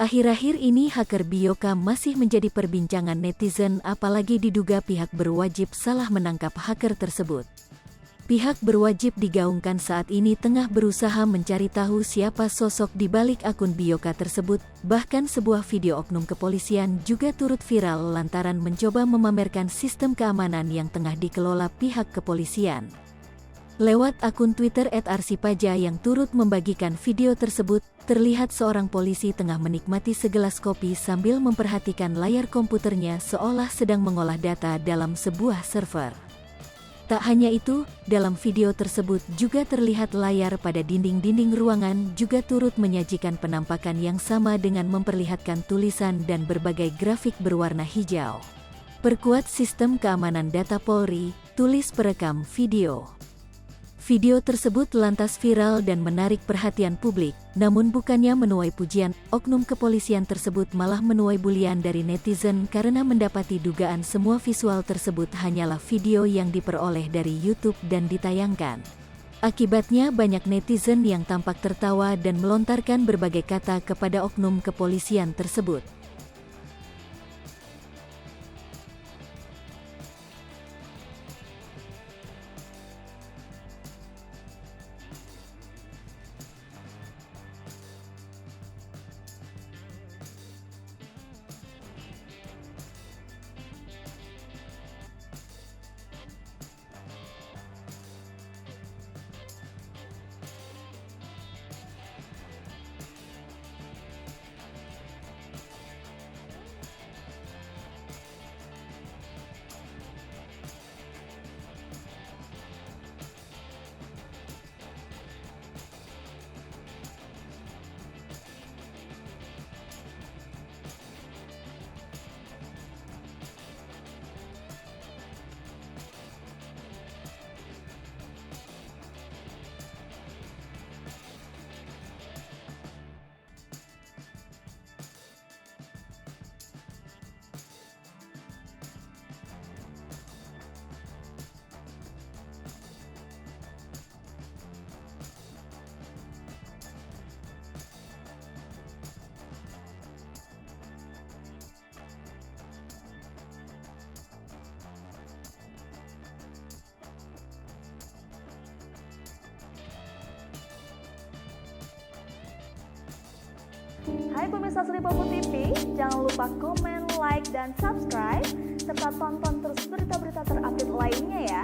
Akhir-akhir ini hacker Bioka masih menjadi perbincangan netizen, apalagi diduga pihak berwajib salah menangkap hacker tersebut. Pihak berwajib digaungkan saat ini tengah berusaha mencari tahu siapa sosok di balik akun Bioka tersebut. Bahkan sebuah video oknum kepolisian juga turut viral lantaran mencoba memamerkan sistem keamanan yang tengah dikelola pihak kepolisian. Lewat akun Twitter @arsipaja yang turut membagikan video tersebut, terlihat seorang polisi tengah menikmati segelas kopi sambil memperhatikan layar komputernya seolah sedang mengolah data dalam sebuah server. Tak hanya itu, dalam video tersebut juga terlihat layar pada dinding-dinding ruangan juga turut menyajikan penampakan yang sama dengan memperlihatkan tulisan dan berbagai grafik berwarna hijau. Perkuat sistem keamanan data Polri, tulis perekam video. Video tersebut lantas viral dan menarik perhatian publik, namun bukannya menuai pujian, oknum kepolisian tersebut malah menuai bulian dari netizen karena mendapati dugaan semua visual tersebut hanyalah video yang diperoleh dari YouTube dan ditayangkan. Akibatnya banyak netizen yang tampak tertawa dan melontarkan berbagai kata kepada oknum kepolisian tersebut. Hai pemirsa Sri Popo TV, jangan lupa komen, like, dan subscribe, serta tonton terus berita-berita terupdate lainnya ya.